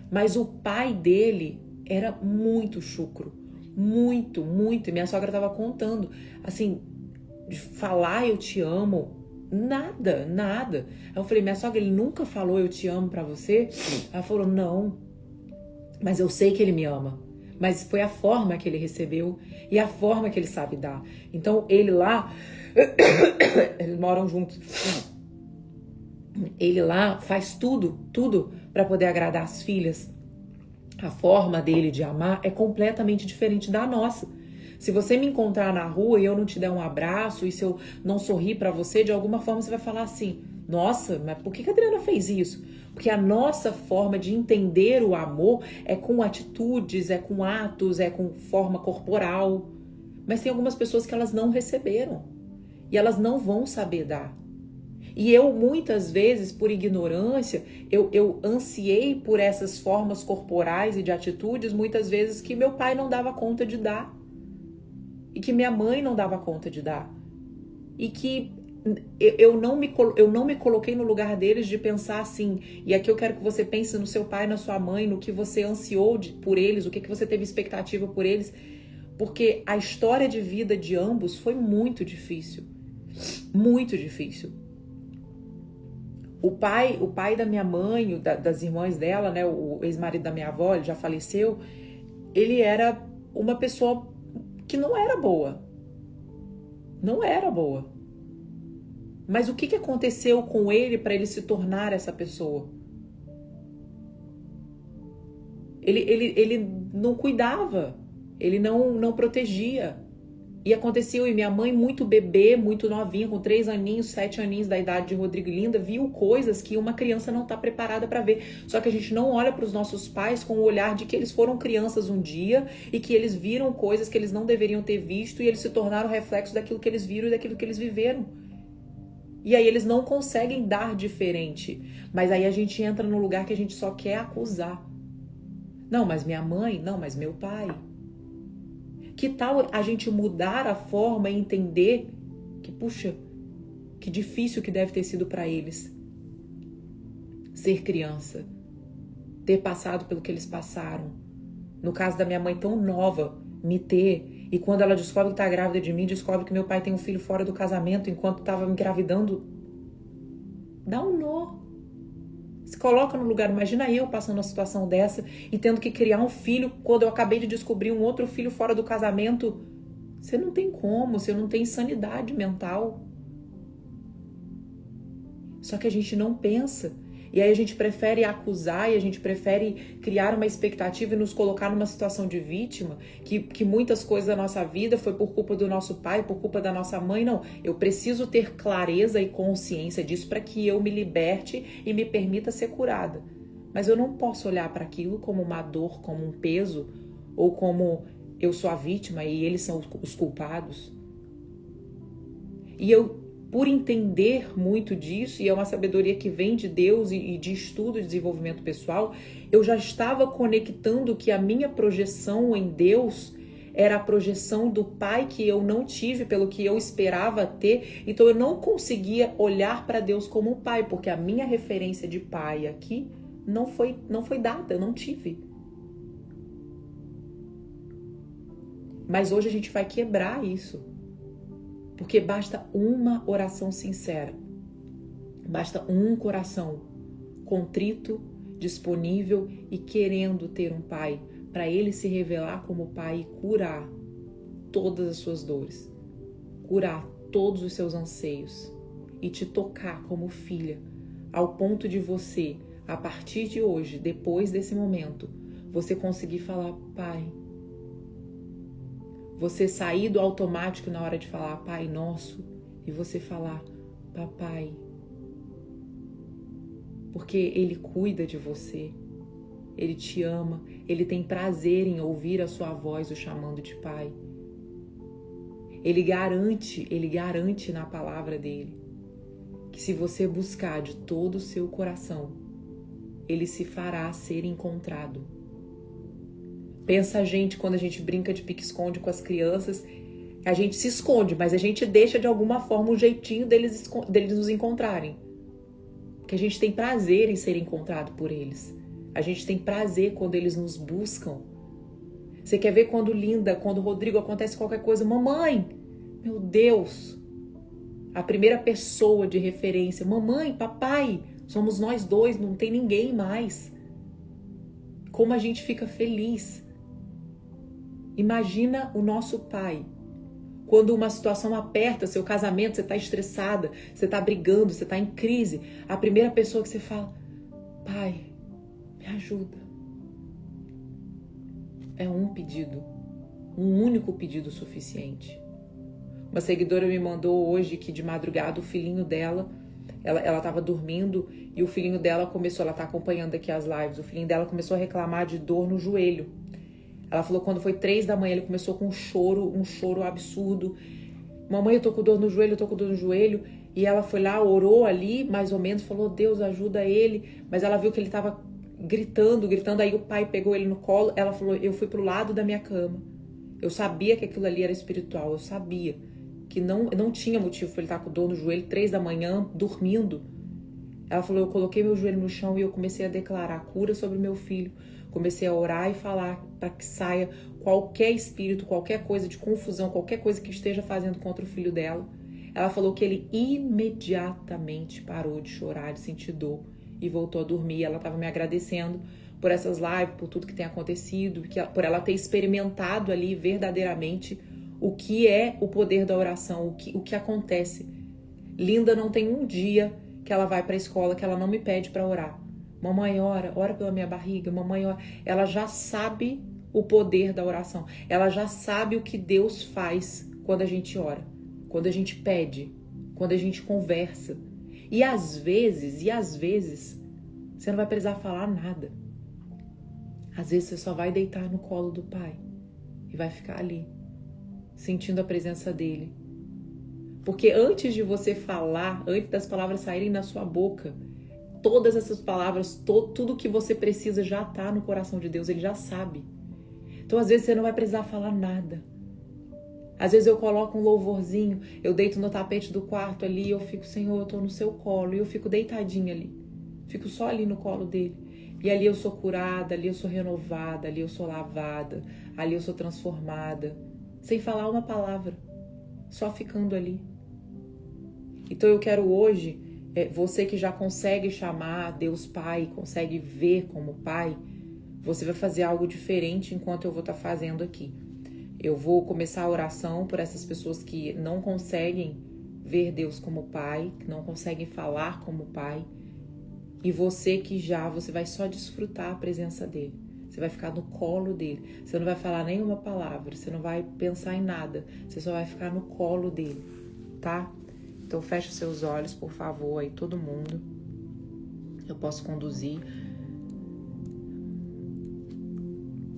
Mas o pai dele era muito chucro. Muito, muito. E minha sogra estava contando. Assim, de falar eu te amo. Nada. Aí eu falei, minha sogra, ele nunca falou eu te amo pra você? Ela falou, não. Mas eu sei que ele me ama. Mas foi a forma que ele recebeu e a forma que ele sabe dar. Então, ele lá... eles moram juntos. Ele lá faz tudo para poder agradar as filhas. A forma dele de amar é completamente diferente da nossa. Se você me encontrar na rua e eu não te der um abraço, e se eu não sorrir para você, de alguma forma você vai falar assim, nossa, mas por que a Adriana fez isso? Porque a nossa forma de entender o amor é com atitudes, é com atos, é com forma corporal. Mas tem algumas pessoas que elas não receberam. E elas não vão saber dar. E eu, muitas vezes, por ignorância, eu ansiei por essas formas corporais e de atitudes, muitas vezes que meu pai não dava conta de dar. E que minha mãe não dava conta de dar. E que eu não me coloquei no lugar deles de pensar assim. E aqui eu quero que você pense no seu pai, na sua mãe, no que você ansiou por eles, o que você teve expectativa por eles. Porque a história de vida de ambos foi muito difícil. Muito difícil. O pai da minha mãe, das irmãs dela, né, o ex-marido da minha avó, ele já faleceu, ele era uma pessoa que não era boa. Não era boa. Mas o que aconteceu com ele para ele se tornar essa pessoa? Ele não cuidava, ele não protegia. E aconteceu, e minha mãe, muito bebê, muito novinha, com 3 aninhos, 7 aninhos da idade de Rodrigo e Linda, viu coisas que uma criança não está preparada para ver. Só que a gente não olha para os nossos pais com o olhar de que eles foram crianças um dia e que eles viram coisas que eles não deveriam ter visto e eles se tornaram reflexo daquilo que eles viram e daquilo que eles viveram. E aí eles não conseguem dar diferente. Mas aí a gente entra num lugar que a gente só quer acusar. Não, mas minha mãe, não, mas meu pai. Que tal a gente mudar a forma e entender que, puxa, que difícil que deve ter sido para eles ser criança, ter passado pelo que eles passaram. No caso da minha mãe tão nova, me ter, e quando ela descobre que tá grávida de mim, descobre que meu pai tem um filho fora do casamento enquanto estava me engravidando, dá um nó. Se coloca no lugar, imagina eu passando uma situação dessa e tendo que criar um filho quando eu acabei de descobrir um outro filho fora do casamento. Você não tem como, você não tem sanidade mental. Só que a gente não pensa. E aí a gente prefere acusar e a gente prefere criar uma expectativa e nos colocar numa situação de vítima, que muitas coisas da nossa vida foi por culpa do nosso pai, por culpa da nossa mãe. Não, eu preciso ter clareza e consciência disso para que eu me liberte e me permita ser curada. Mas eu não posso olhar para aquilo como uma dor, como um peso, ou como eu sou a vítima e eles são os culpados. E eu, por entender muito disso, e é uma sabedoria que vem de Deus e de estudo e desenvolvimento pessoal, eu já estava conectando que a minha projeção em Deus era a projeção do pai que eu não tive pelo que eu esperava ter. Então eu não conseguia olhar para Deus como um pai, porque a minha referência de pai aqui não foi dada, eu não tive. Mas hoje a gente vai quebrar isso. Porque basta uma oração sincera, basta um coração contrito, disponível e querendo ter um pai, para ele se revelar como pai e curar todas as suas dores, curar todos os seus anseios e te tocar como filha, ao ponto de você, a partir de hoje, depois desse momento, você conseguir falar, pai. Você sair do automático na hora de falar Pai Nosso e você falar Papai. Porque Ele cuida de você, Ele te ama, Ele tem prazer em ouvir a sua voz o chamando de Pai. Ele garante na palavra dele que se você buscar de todo o seu coração, Ele se fará ser encontrado. Pensa a gente quando a gente brinca de pique-esconde com as crianças, a gente se esconde, mas a gente deixa de alguma forma um jeitinho deles nos encontrarem. Porque a gente tem prazer em ser encontrado por eles. A gente tem prazer quando eles nos buscam. Você quer ver quando Linda, quando Rodrigo acontece qualquer coisa, mamãe, meu Deus, a primeira pessoa de referência, mamãe, papai, somos nós dois, não tem ninguém mais. Como a gente fica feliz. Imagina o nosso pai, quando uma situação aperta, seu casamento, você está estressada, você está brigando, você está em crise, a primeira pessoa que você fala, pai, me ajuda. É um pedido, um único pedido suficiente. Uma seguidora me mandou hoje que de madrugada o filhinho dela, ela estava dormindo e o filhinho dela começou, ela está acompanhando aqui as lives, o filhinho dela começou a reclamar de dor no joelho. Ela falou que quando foi 3 da manhã, ele começou com um choro absurdo. Mamãe, eu tô com dor no joelho, E ela foi lá, orou ali, mais ou menos, falou, Deus, ajuda ele. Mas ela viu que ele tava gritando. Aí o pai pegou ele no colo. Ela falou, eu fui pro lado da minha cama. Eu sabia que aquilo ali era espiritual. Eu sabia que não tinha motivo pra ele estar com dor no joelho, 3 da manhã, dormindo. Ela falou, eu coloquei meu joelho no chão e eu comecei a declarar cura sobre meu filho. Comecei a orar e falar para que saia qualquer espírito, qualquer coisa de confusão, qualquer coisa que esteja fazendo contra o filho dela. Ela falou que ele imediatamente parou de chorar, de sentir dor e voltou a dormir. Ela estava me agradecendo por essas lives, por tudo que tem acontecido, por ela ter experimentado ali verdadeiramente o que é o poder da oração, o que acontece. Linda não tem um dia que ela vai para a escola que ela não me pede para orar. Mamãe, ora pela minha barriga, mamãe, ora. Ela já sabe o poder da oração. Ela já sabe o que Deus faz quando a gente ora, quando a gente pede, quando a gente conversa. E às vezes, você não vai precisar falar nada. Às vezes você só vai deitar no colo do Pai e vai ficar ali, sentindo a presença dele. Porque antes de você falar, antes das palavras saírem da sua boca, todas essas palavras, tudo que você precisa já está no coração de Deus, Ele já sabe. Então, às vezes, você não vai precisar falar nada. Às vezes eu coloco um louvorzinho, eu deito no tapete do quarto ali, eu fico, Senhor, eu tô no seu colo, e eu fico deitadinha ali. Fico só ali no colo dele. E ali eu sou curada, ali eu sou renovada, ali eu sou lavada, ali eu sou transformada. Sem falar uma palavra, só ficando ali. Então eu quero hoje, você que já consegue chamar Deus Pai, consegue ver como Pai, você vai fazer algo diferente enquanto eu vou estar fazendo aqui. Eu vou começar a oração por essas pessoas que não conseguem ver Deus como Pai, que não conseguem falar como Pai. E você que você vai só desfrutar a presença dele. Você vai ficar no colo dele. Você não vai falar nenhuma palavra, você não vai pensar em nada. Você só vai ficar no colo dele, tá? Então fecha os seus olhos, por favor, aí todo mundo. Eu posso conduzir.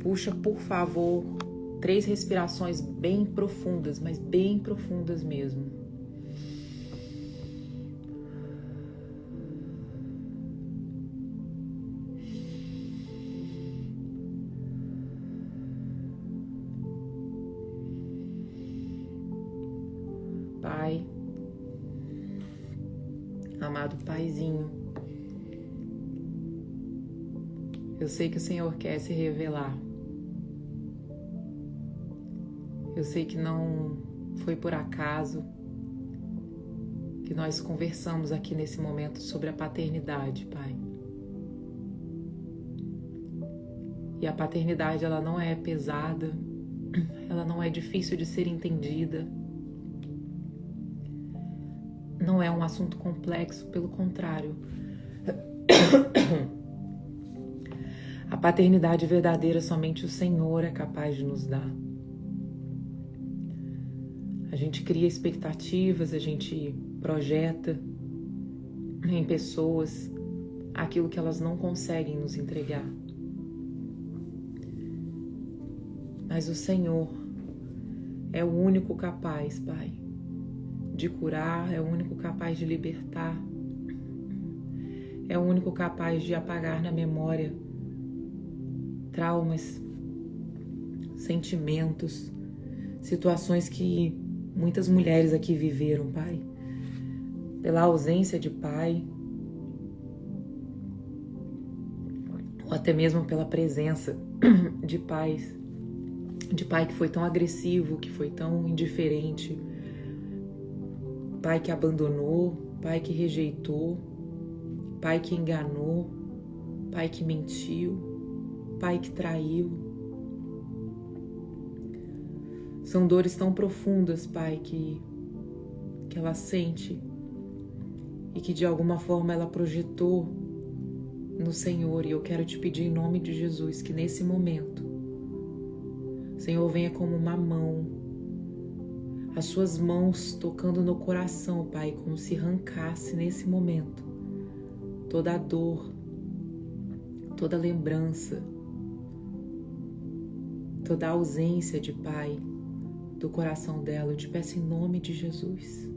Puxa, por favor, 3 respirações bem profundas, mas bem profundas mesmo. Pai, amado Paizinho, eu sei que o Senhor quer se revelar. Eu sei que não foi por acaso que nós conversamos aqui nesse momento sobre a paternidade, Pai. E a paternidade, ela não é pesada, ela não é difícil de ser entendida. Não é um assunto complexo, pelo contrário. A paternidade verdadeira somente o Senhor é capaz de nos dar. A gente cria expectativas, a gente projeta em pessoas aquilo que elas não conseguem nos entregar. Mas o Senhor é o único capaz, Pai, de curar, é o único capaz de libertar, é o único capaz de apagar na memória traumas, sentimentos, situações que muitas mulheres aqui viveram, Pai, pela ausência de pai, ou até mesmo pela presença de pai que foi tão agressivo, que foi tão indiferente, pai que abandonou, pai que rejeitou, pai que enganou, pai que mentiu, pai que traiu. São dores tão profundas, Pai, que ela sente e que de alguma forma ela projetou no Senhor. E eu quero te pedir em nome de Jesus que nesse momento, Senhor, venha como uma mão, as suas mãos tocando no coração, Pai, como se arrancasse nesse momento toda a dor, toda a lembrança, toda a ausência de Pai do coração dela. Eu te peço em nome de Jesus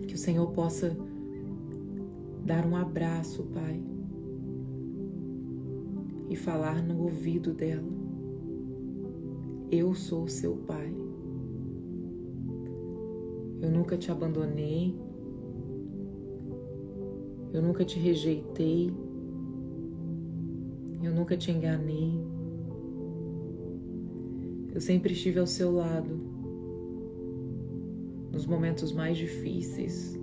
que o Senhor possa dar um abraço, Pai, e falar no ouvido dela: eu sou seu Pai, eu nunca te abandonei, eu nunca te rejeitei, eu nunca te enganei. Eu sempre estive ao seu lado, nos momentos mais difíceis,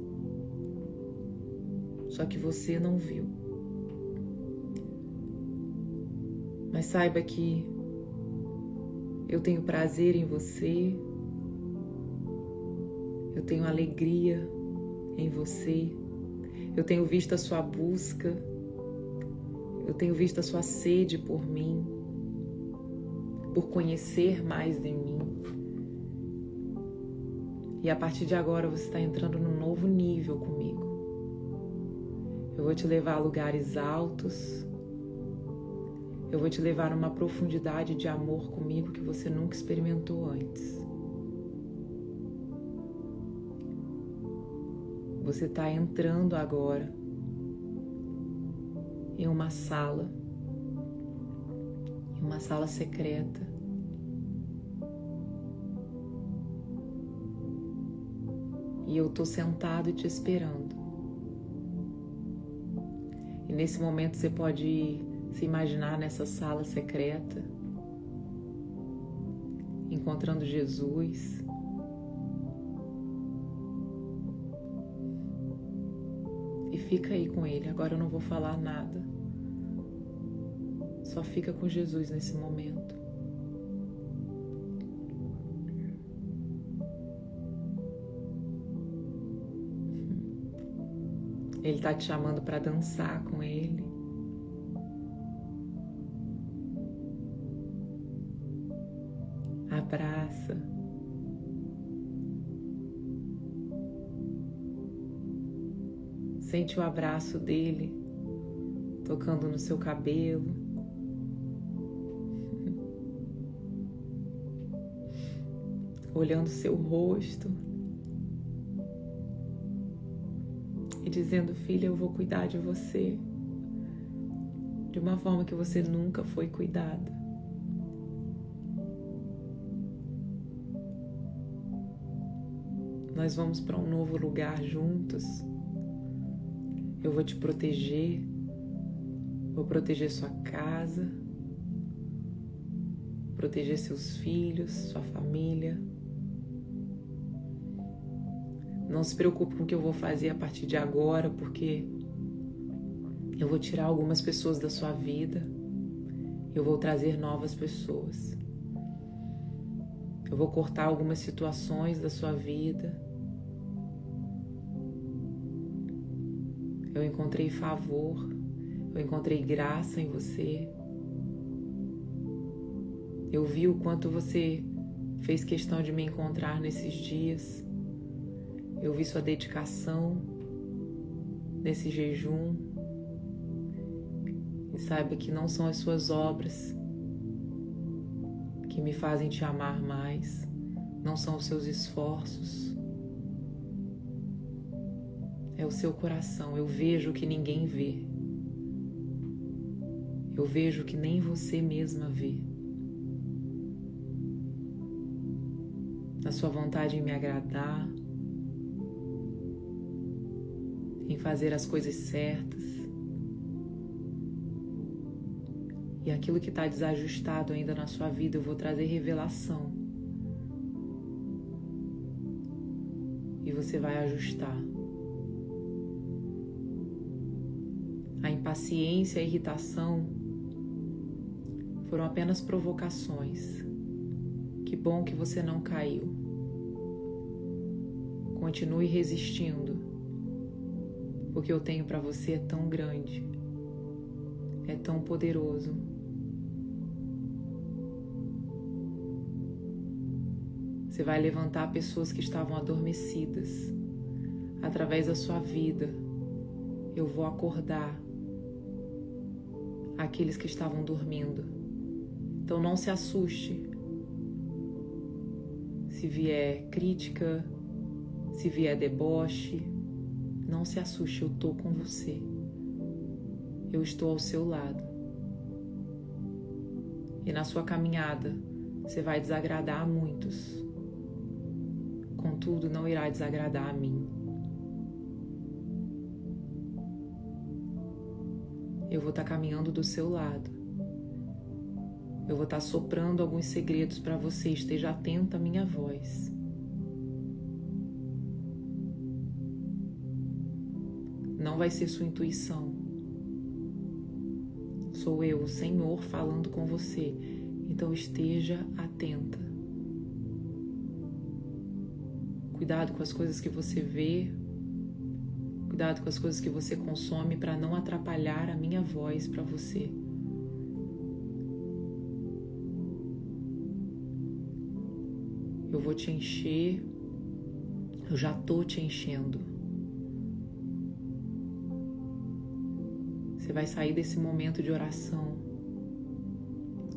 só que você não viu. Mas saiba que eu tenho prazer em você, eu tenho alegria em você, eu tenho visto a sua busca, eu tenho visto a sua sede por mim, por conhecer mais de mim. E a partir de agora você está entrando num novo nível comigo. Eu vou te levar a lugares altos. Eu vou te levar a uma profundidade de amor comigo que você nunca experimentou antes. Você está entrando agora em uma sala secreta. E eu tô sentado te esperando. E nesse momento você pode se imaginar nessa sala secreta, encontrando Jesus. E fica aí com Ele. Agora eu não vou falar nada. Só fica com Jesus nesse momento. Ele está te chamando para dançar com Ele. Abraça. Sente o abraço dele tocando no seu cabelo. Olhando seu rosto e dizendo: filha, eu vou cuidar de você de uma forma que você nunca foi cuidada. Nós vamos para um novo lugar juntos. Eu vou te proteger, vou proteger sua casa, proteger seus filhos, sua família. Não se preocupe com o que eu vou fazer a partir de agora, porque eu vou tirar algumas pessoas da sua vida, eu vou trazer novas pessoas. Eu vou cortar algumas situações da sua vida. Eu encontrei favor, eu encontrei graça em você. Eu vi o quanto você fez questão de me encontrar nesses dias. Eu vi sua dedicação nesse jejum. E saiba que não são as suas obras que me fazem te amar mais. Não são os seus esforços. É o seu coração. Eu vejo o que ninguém vê. Eu vejo o que nem você mesma vê. Na sua vontade em me agradar, em fazer as coisas certas. E aquilo que está desajustado ainda na sua vida, eu vou trazer revelação. E você vai ajustar. A impaciência e a irritação foram apenas provocações. Que bom que você não caiu. Continue resistindo, porque o que eu tenho para você é tão grande, é tão poderoso. Você vai levantar pessoas que estavam adormecidas. Através da sua vida, eu vou acordar aqueles que estavam dormindo. Então não se assuste se vier crítica, se vier deboche. Não se assuste, eu estou com você. Eu estou ao seu lado. E na sua caminhada, você vai desagradar a muitos. Contudo, não irá desagradar a mim. Eu vou estar caminhando do seu lado. Eu vou estar soprando alguns segredos para você. Esteja atento à minha voz. Não vai ser sua intuição. Sou eu, o Senhor, falando com você. Então esteja atenta. Cuidado com as coisas que você vê. Cuidado com as coisas que você consome para não atrapalhar a minha voz para você. Eu vou te encher. Eu já estou te enchendo. Você vai sair desse momento de oração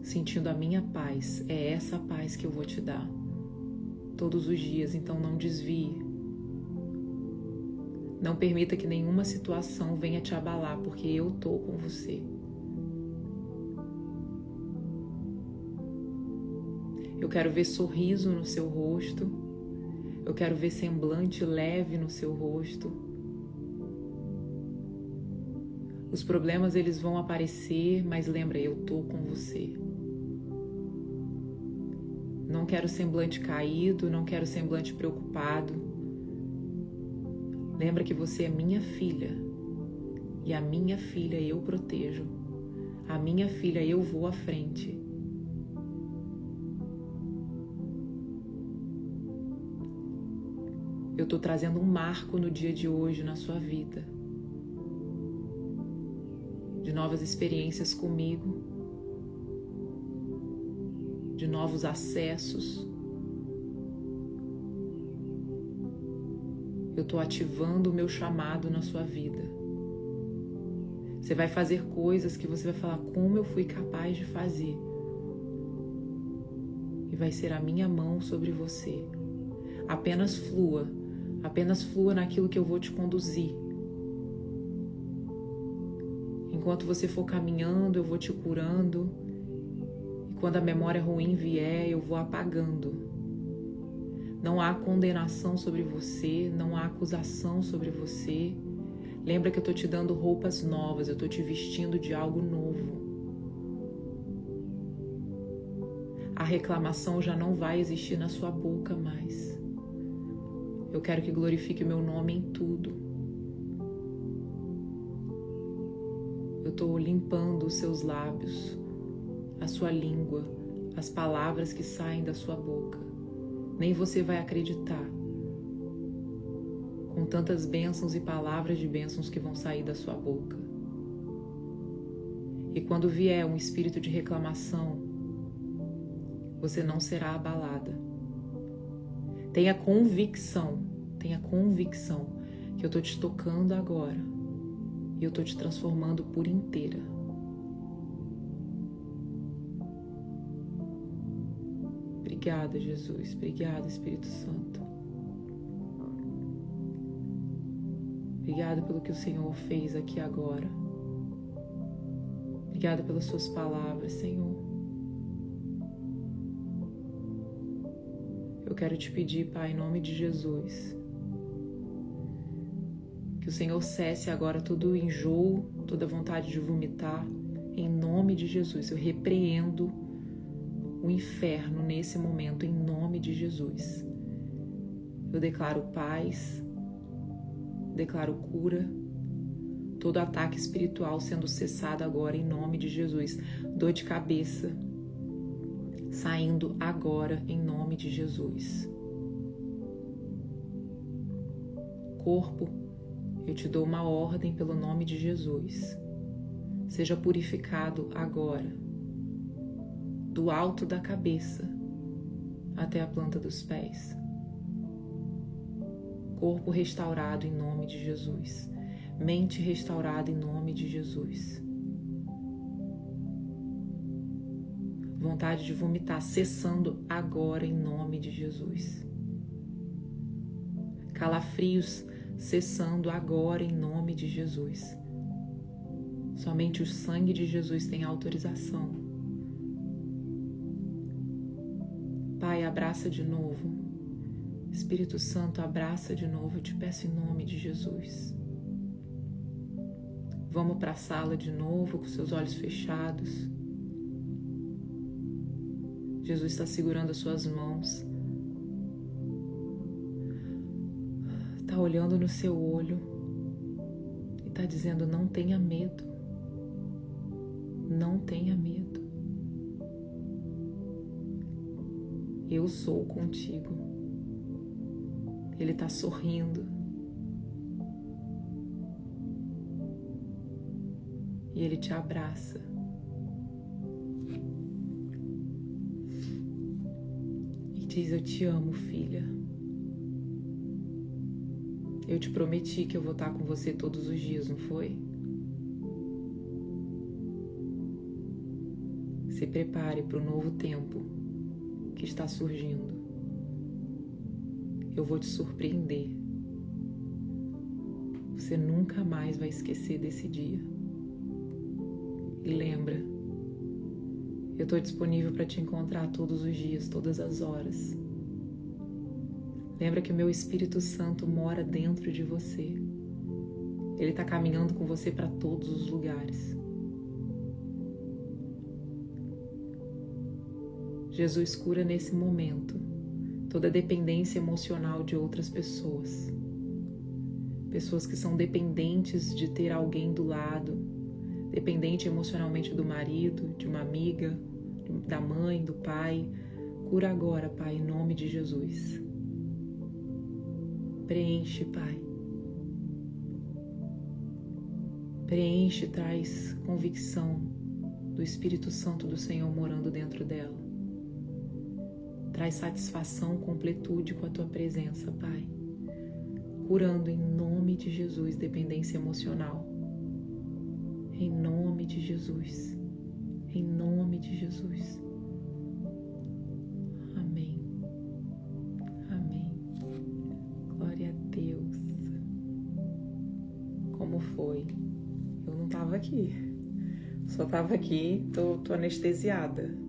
sentindo a minha paz. É essa paz que eu vou te dar todos os dias. Então não desvie. Não permita que nenhuma situação venha te abalar, porque eu tô com você. Eu quero ver sorriso no seu rosto. Eu quero ver semblante leve no seu rosto. Os problemas, eles vão aparecer, mas lembra, eu tô com você. Não quero semblante caído, não quero semblante preocupado. Lembra que você é minha filha. E a minha filha eu protejo. A minha filha eu vou à frente. Eu tô trazendo um marco no dia de hoje na sua vida. De novas experiências comigo. De novos acessos. Eu tô ativando o meu chamado na sua vida. Você vai fazer coisas que você vai falar, como eu fui capaz de fazer. E vai ser a minha mão sobre você. Apenas flua naquilo que eu vou te conduzir. Enquanto você for caminhando, eu vou te curando. E quando a memória ruim vier, eu vou apagando. Não há condenação sobre você, não há acusação sobre você. Lembra que eu estou te dando roupas novas, eu estou te vestindo de algo novo. A reclamação já não vai existir na sua boca mais. Eu quero que glorifique o meu nome em tudo. Eu estou limpando os seus lábios, a sua língua, as palavras que saem da sua boca. Nem você vai acreditar com tantas bênçãos e palavras de bênçãos que vão sair da sua boca. E quando vier um espírito de reclamação, você não será abalada. Tenha convicção que eu estou te tocando agora e eu estou te transformando por inteira. Obrigada, Jesus. Obrigada, Espírito Santo. Obrigada pelo que o Senhor fez aqui agora. Obrigada pelas suas palavras, Senhor. Eu quero te pedir, Pai, em nome de Jesus, que o Senhor cesse agora todo o enjoo, toda vontade de vomitar. Em nome de Jesus, eu repreendo o inferno nesse momento, em nome de Jesus. Eu declaro paz, declaro cura, todo ataque espiritual sendo cessado agora, em nome de Jesus. Dor de cabeça saindo agora, em nome de Jesus. Corpo, eu te dou uma ordem pelo nome de Jesus. Seja purificado agora, do alto da cabeça até a planta dos pés. Corpo restaurado em nome de Jesus. Mente restaurada em nome de Jesus. Vontade de vomitar cessando agora em nome de Jesus. Calafrios cessando agora em nome de Jesus. Somente o sangue de Jesus tem autorização. Pai, abraça de novo. Espírito Santo, abraça de novo. Eu te peço em nome de Jesus. Vamos para a sala de novo com seus olhos fechados. Jesus está segurando as suas mãos. Está olhando no seu olho e está dizendo, não tenha medo. Não tenha medo. Eu sou contigo. Ele está sorrindo. E ele te abraça. E diz, eu te amo, filha. Eu te prometi que eu vou estar com você todos os dias, não foi? Se prepare para o novo tempo que está surgindo. Eu vou te surpreender. Você nunca mais vai esquecer desse dia. E lembra, eu estou disponível para te encontrar todos os dias, todas as horas. Lembra que o meu Espírito Santo mora dentro de você. Ele está caminhando com você para todos os lugares. Jesus cura nesse momento toda dependência emocional de outras pessoas. Pessoas que são dependentes de ter alguém do lado, dependente emocionalmente do marido, de uma amiga, da mãe, do pai. Cura agora, Pai, em nome de Jesus. Preenche, Pai. Preenche, traz convicção do Espírito Santo do Senhor morando dentro dela. Traz satisfação, completude com a Tua presença, Pai. Curando em nome de Jesus dependência emocional. Em nome de Jesus. Em nome de Jesus. Amém. Amém. Glória a Deus. Como foi? Eu não estava aqui. Só estava aqui, tô anestesiada.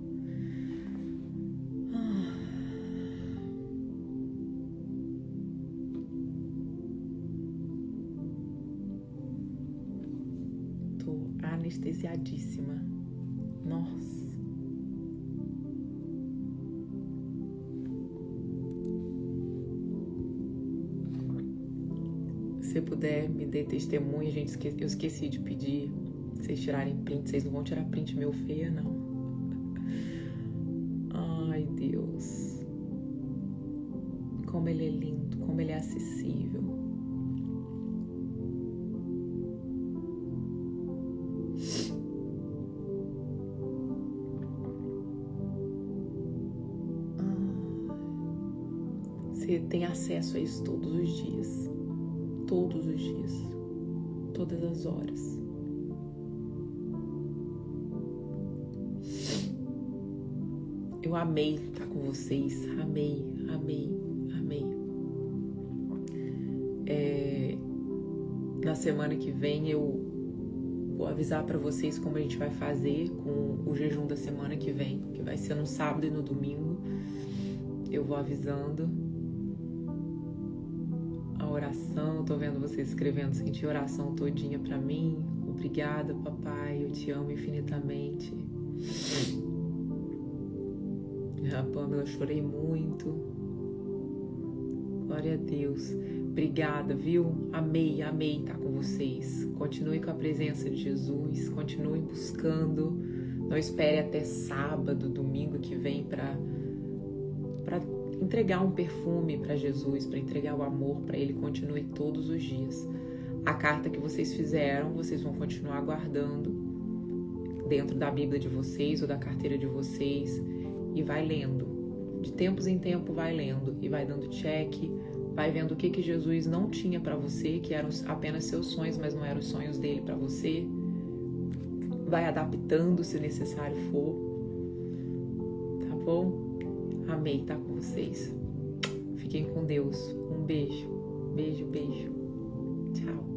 Anestesiadíssima. Nossa. Se puder, me dê testemunho, gente. Eu esqueci de pedir. Vocês tirarem print. Vocês não vão tirar print meu feia, não. Ai, Deus. Como Ele é lindo. Como Ele é acessível. Você tem acesso a isso todos os dias. Todos os dias. Todas as horas. Eu amei estar com vocês. Amei, amei, amei. Na semana que vem eu vou avisar para vocês como a gente vai fazer com o jejum da semana que vem, que vai ser no sábado e no domingo. Eu vou avisando. A oração, tô vendo vocês escrevendo, senti oração todinha pra mim. Obrigada, papai, eu te amo infinitamente. A Pamela, eu chorei muito. Glória a Deus. Obrigada, viu? Amei estar com vocês. Continue com a presença de Jesus, continue buscando. Não espere até sábado, domingo que vem para entregar um perfume para Jesus, para entregar o amor para Ele. Continue todos os dias. A carta que vocês fizeram, vocês vão continuar guardando dentro da Bíblia de vocês ou da carteira de vocês e vai lendo. De tempos em tempo vai lendo e vai dando check, vai vendo o que Jesus não tinha para você, que eram apenas seus sonhos, mas não eram os sonhos dele para você. Vai adaptando se necessário for. Tá bom? Amei estar com vocês. Fiquem com Deus. Um beijo. Beijo, beijo. Tchau.